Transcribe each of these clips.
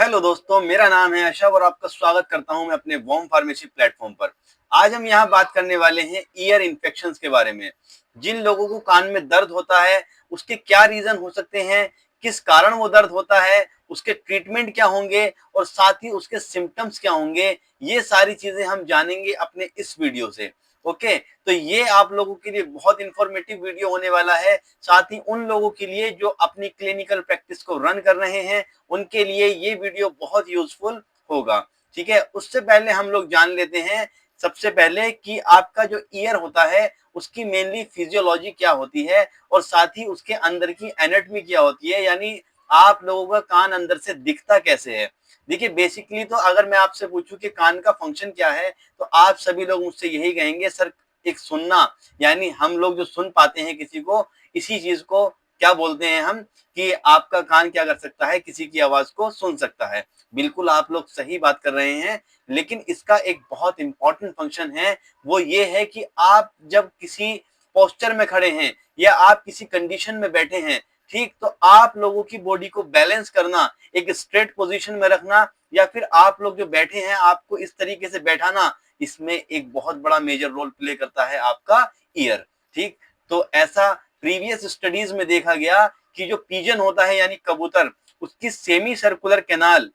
Hello दोस्तों, मेरा नाम है अशब और आपका स्वागत करता हूं मैं अपने वॉर्म फार्मेसी प्लेटफॉर्म पर। आज हम यहां बात करने वाले हैं ईयर इन्फेक्शंस के बारे में। जिन लोगों को कान में दर्द होता है, उसके क्या रीजन हो सकते हैं, किस कारण वो दर्द होता है, उसके ट्रीटमेंट क्या होंगे और साथ ही उसके सिम्टम्स क्या होंगे, ये सारी चीजें हम जानेंगे अपने इस वीडियो से। ओके, तो ये आप लोगों के लिए बहुत इंफॉर्मेटिव वीडियो होने वाला है। साथ ही उन लोगों के लिए जो अपनी क्लिनिकल प्रैक्टिस को रन कर रहे हैं, उनके लिए ये वीडियो बहुत यूजफुल होगा। ठीक है, उससे पहले हम लोग जान लेते हैं सबसे पहले कि आपका जो ईयर होता है उसकी मेनली फिजियोलॉजी क्या होती है और साथ ही उसके अंदर की एनाटॉमी क्या होती है, यानी आप लोगों का कान अंदर से दिखता कैसे है। देखिए, बेसिकली तो अगर मैं आपसे पूछूं कि कान का फंक्शन क्या है, तो आप सभी लोग मुझसे यही कहेंगे सर, एक सुनना। यानी हम लोग जो सुन पाते हैं किसी को, इसी चीज को क्या बोलते हैं हम, कि आपका कान क्या कर सकता है, किसी की आवाज को सुन सकता है। बिल्कुल आप लोग सही बात कर रहे हैं, लेकिन इसका एक बहुत इंपॉर्टेंट फंक्शन है। वो ये है कि आप जब किसी पोस्चर में खड़े हैं या आप किसी कंडीशन में बैठे हैं, ठीक, तो आप लोगों की बॉडी को बैलेंस करना, एक स्ट्रेट पोजीशन में रखना, या फिर आप लोग जो बैठे हैं आपको इस तरीके से बैठाना, इसमें एक बहुत बड़ा मेजर रोल प्ले करता है आपका ईयर। ठीक, तो ऐसा प्रीवियस स्टडीज में देखा गया कि जो पीजन होता है यानी कबूतर, उसकी सेमी सर्कुलर कैनाल,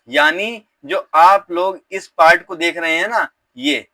यानी जो आप लोग इस पार्ट को देख रहे हैं ना, ये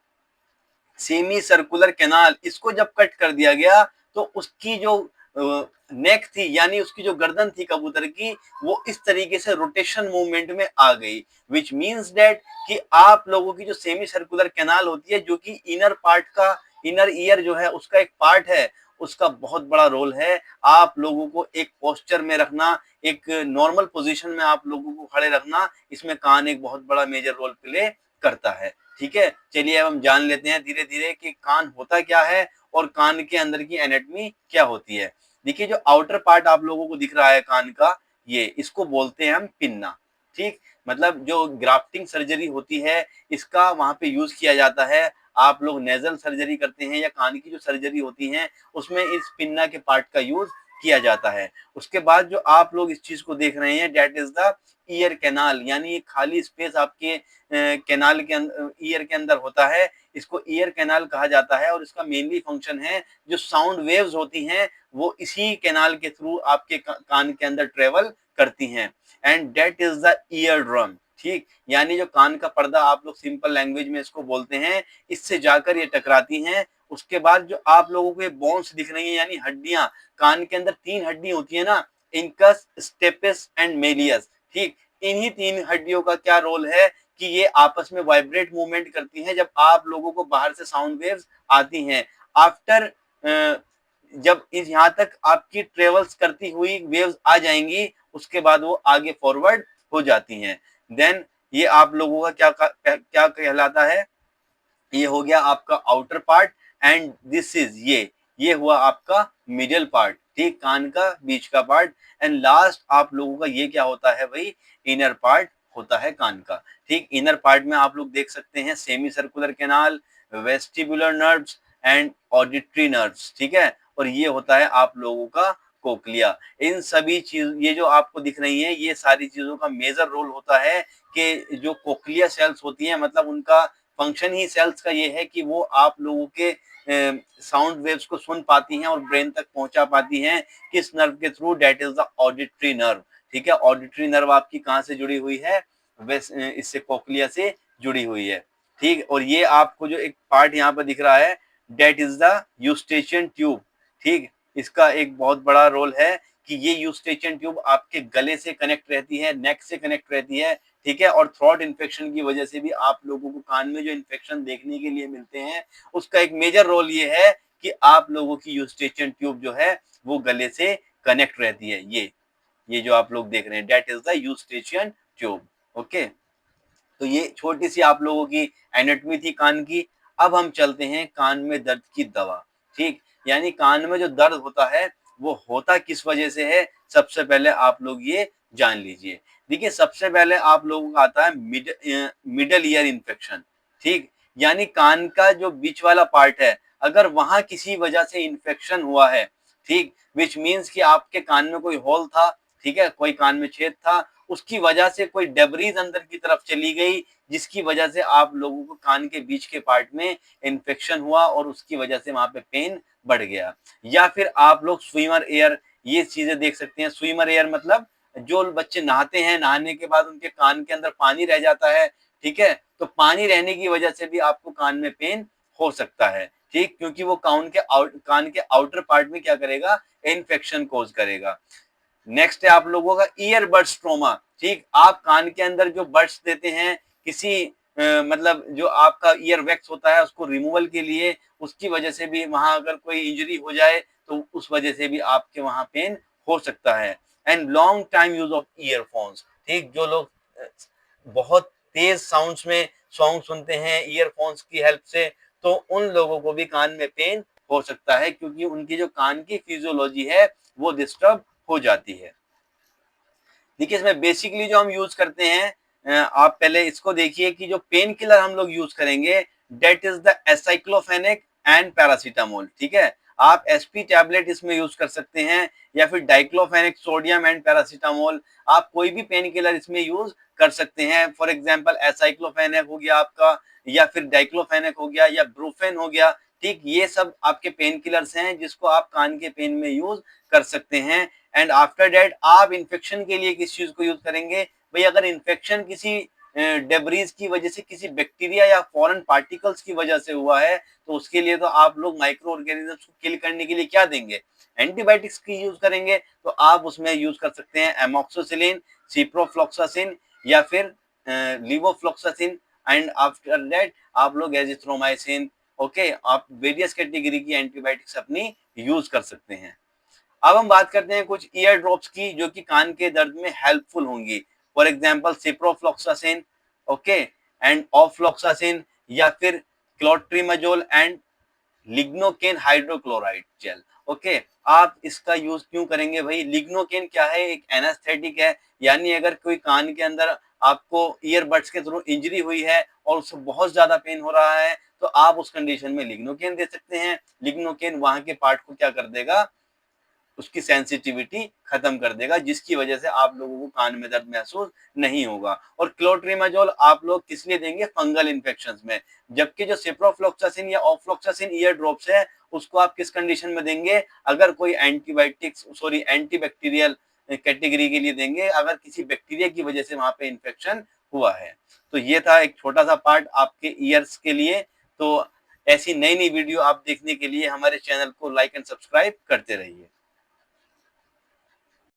सेमी सर्कुलर कैनाल, इसको जब कट कर दिया गया तो उसकी जो नेक थी, यानी उसकी जो गर्दन थी कबूतर की, वो इस तरीके से रोटेशन मूवमेंट में आ गई। विच मीन्स डेट कि आप लोगों की जो सेमी सर्कुलर कैनाल होती है, जो कि इनर पार्ट का, इनर ईयर जो है उसका एक पार्ट है, उसका बहुत बड़ा रोल है आप लोगों को एक पोस्चर में रखना, एक नॉर्मल पोजीशन में आप लोगों को खड़े रखना। इसमें कान एक बहुत बड़ा मेजर रोल प्ले करता है। ठीक है, चलिए अब हम जान लेते हैं धीरे धीरे कि कान होता क्या है और कान के अंदर की एनाटॉमी क्या होती है। देखिए, जो आउटर पार्ट आप लोगों को दिख रहा है कान का, ये इसको बोलते हैं हम पिन्ना। ठीक, मतलब जो ग्राफ्टिंग सर्जरी होती है, इसका वहां पे यूज किया जाता है। आप लोग नेजल सर्जरी करते हैं या कान की जो सर्जरी होती है, उसमें इस पिन्ना के पार्ट का यूज किया जाता है। उसके बाद जो आप लोग इस चीज को देख रहे हैं, that is the ear canal, यानी एक खाली स्पेस आपके कैनाल के अंदर, ईयर के अंदर होता है। इसको ईयर कैनाल कहा जाता है और इसका मेनली फंक्शन है, जो साउंड वेव्स होती हैं वो इसी कैनाल के थ्रू आपके कान के अंदर ट्रेवल करती हैं। And that is the ear drum. ठीक, यानी जो कान का पर्दा, आप लोग सिंपल लैंग्वेज में इसको बोलते हैं, इससे जाकर ये टकराती हैं। उसके बाद जो आप लोगों को ये बोन्स दिख रही हैं, यानी हड्डियां, कान के अंदर 3 हड्डी होती है ना, इंकस, स्टेपिस एंड मेलियस। ठीक, इन्हीं 3 हड्डियों का क्या रोल है कि ये आपस में वाइब्रेट मूवमेंट करती हैं जब आप लोगों को बाहर से साउंड वेव्स आती हैं। आफ्टर जब इस यहाँ तक आपकी ट्रेवल्स करती हुई वेव्स आ जाएंगी, उसके बाद वो आगे फॉरवर्ड हो जाती हैं। देन ये आप लोगों का क्या कहलाता है, ये हो गया आपका outer part. And this is ये हुआ आपका मिडिल पार्ट, ठीक, कान का बीच का पार्ट। एंड लास्ट आप लोगों का ये क्या होता है भाई, इनर पार्ट होता है कान का। ठीक, इनर पार्ट में आप लोग देख सकते हैं semi circular canal, vestibular nerves and auditory nerves. ठीक है, और ये होता है आप लोगों का कोक्लिया। इन सभी चीज, ये जो आपको दिख रही है, ये सारी चीजों का मेजर रोल होता है कि जो कोक्लिया सेल्स होती हैं, मतलब उनका फंक्शन ही सेल्स का ये है कि वो आप लोगों के साउंड वेव्स को सुन पाती हैं और ब्रेन तक पहुंचा पाती हैं। किस नर्व के through, that is the auditory nerve. ठीक है, ऑडिटरी नर्व आपकी कहां से जुड़ी हुई है, इससे कोक्लिया से जुड़ी हुई है। ठीक, और ये आपको जो एक पार्ट यहाँ पर दिख रहा है, that is the eustachian tube. ठीक, इसका एक बहुत बड़ा रोल है कि ये यूस्टेशियन ट्यूब आपके गले से कनेक्ट रहती है, नेक से कनेक्ट रहती है। ठीक है, और थ्रोट इन्फेक्शन की वजह से भी आप लोगों को कान में जो इन्फेक्शन देखने के लिए मिलते हैं, उसका एक मेजर रोल ये है कि आप लोगों की यूस्टेशियन ट्यूब जो है वो गले से कनेक्ट रहती है। ये जो आप लोग देख रहे हैं, that is the eustachian tube. Okay, तो ये छोटी सी आप लोगों की एनाटॉमी थी कान की। अब हम चलते हैं कान में दर्द की दवा। ठीक, यानी कान में जो दर्द होता है वो होता किस वजह से है, सबसे पहले आप लोग ये जान लीजिए। देखिए, सबसे पहले आप लोगों का आता है मिडल ईयर इन्फेक्शन। ठीक, यानी कान का जो बीच वाला पार्ट है, अगर वहां किसी वजह से इन्फेक्शन हुआ है, ठीक, विच मीन्स कि आपके कान में कोई होल था, ठीक है, कोई कान में छेद था उसकी वजह से कोई डेब्रीज अंदर की तरफ चली गई, जिसकी वजह से आप लोगों को कान के बीच के पार्ट में इन्फेक्शन हुआ और उसकी वजह से वहां पे पेन बढ़ गया। या फिर आप लोग स्विमर एयर, ये चीजें देख सकते हैं। स्विमर एयर मतलब जो बच्चे नहाते हैं, नहाने के बाद उनके कान के अंदर पानी रह जाता है, ठीक है, तो पानी रहने की वजह से भी आपको कान में पेन हो सकता है, ठीक, क्योंकि वो कान के आउटर पार्ट में क्या करेगा, इन्फेक्शन कोज करेगा। नेक्स्ट है आप लोगों का ईयरबड्स ट्रोमा, ठीक, आप कान के अंदर जो बड्स देते हैं किसी मतलब जो आपका ईयर वैक्स होता है उसको रिमूवल के लिए, उसकी वजह से भी वहां अगर कोई इंजरी हो जाए तो उस वजह से भी आपके वहां पेन हो सकता है। And long time use of earphones, ठीक, जो लोग बहुत तेज साउंड्स में सॉन्ग सुनते हैं ईयरफोन्स की हेल्प से, तो उन लोगों को भी कान में पेन हो सकता है, क्योंकि उनकी जो कान की फिजियोलॉजी है वो डिस्टर्ब हो जाती है। देखिए इसमें बेसिकली जो हम यूज करते हैं, आप पहले इसको देखिए कि जो पेन किलर हम लोग यूज करेंगे that is the aceclofenac and paracetamol, ठीक है। आप एसपी टैबलेट इसमें यूज कर सकते हैं या फिर डाइक्लोफेनेक सोडियम एंड पैरासीटामोल, आप कोई भी पेन किलर इसमें यूज कर सकते हैं। फॉर एग्जांपल एसाइक्लोफेनेक हो गया आपका, या फिर डाइक्लोफेनेक हो गया, या ब्रूफेन हो गया, ठीक, ये सब आपके पेन किलर्स हैं जिसको आप कान के पेन में यूज कर सकते हैं। एंड आफ्टर डेट आप इन्फेक्शन के लिए किस चीज को यूज करेंगे, भाई अगर इन्फेक्शन किसी डेब्रीज की वजह से, किसी बैक्टीरिया या फॉरेन पार्टिकल्स की वजह से हुआ है, तो उसके लिए तो आप लोग माइक्रो ऑर्गेनिजम्स को किल करने के लिए क्या देंगे, एंटीबायोटिक्स की यूज करेंगे। तो आप उसमें यूज कर सकते हैं एमोक्सिसिलिन, सिप्रोफ्लॉक्सासिन, या फिर लीवोफ्लॉक्सासिन। एंड आफ्टर दैट आप लोग एजिथ्रोमाइसिन, ओके, आप वेरियस कैटेगरी की एंटीबायोटिक्स अपनी यूज कर सकते हैं। अब हम बात करते हैं कुछ ईयर ड्रॉप्स की जो कि कान के दर्द में हेल्पफुल होंगी। For example ciprofloxacin, okay, and ofloxacin, या फिर clotrimazole and lignocaine hydrochloride gel, okay. आप इसका यूज क्यों करेंगे भाई, लिग्नोकेन क्या है, एक एनेस्थेटिक है, यानी अगर कोई कान के अंदर आपको ईयरबड्स के थ्रू इंजरी हुई है और उससे बहुत ज्यादा पेन हो रहा है, तो आप उस कंडीशन में लिग्नोकेन दे सकते हैं। लिग्नोकेन वहां के पार्ट को क्या कर देगा, उसकी सेंसिटिविटी खत्म कर देगा, जिसकी वजह से आप लोगों को कान में दर्द महसूस नहीं होगा। और क्लोट्रिमाजोल आप लोग किस लिए देंगे, फंगल इन्फेक्शंस में। जबकि जो सिप्रोफ्लॉक्सासिन या ऑफ्लॉक्सासिन ईयर ड्रॉप्स है उसको आप किस कंडीशन में देंगे, अगर कोई एंटीबैक्टीरियल कैटेगरी के लिए देंगे, अगर किसी बैक्टीरिया की वजह से वहां पे इन्फेक्शन हुआ है। तो ये था एक छोटा सा पार्ट आपके ईयर्स के लिए। तो ऐसी नई नई वीडियो आप देखने के लिए हमारे चैनल को लाइक एंड सब्सक्राइब करते रहिए।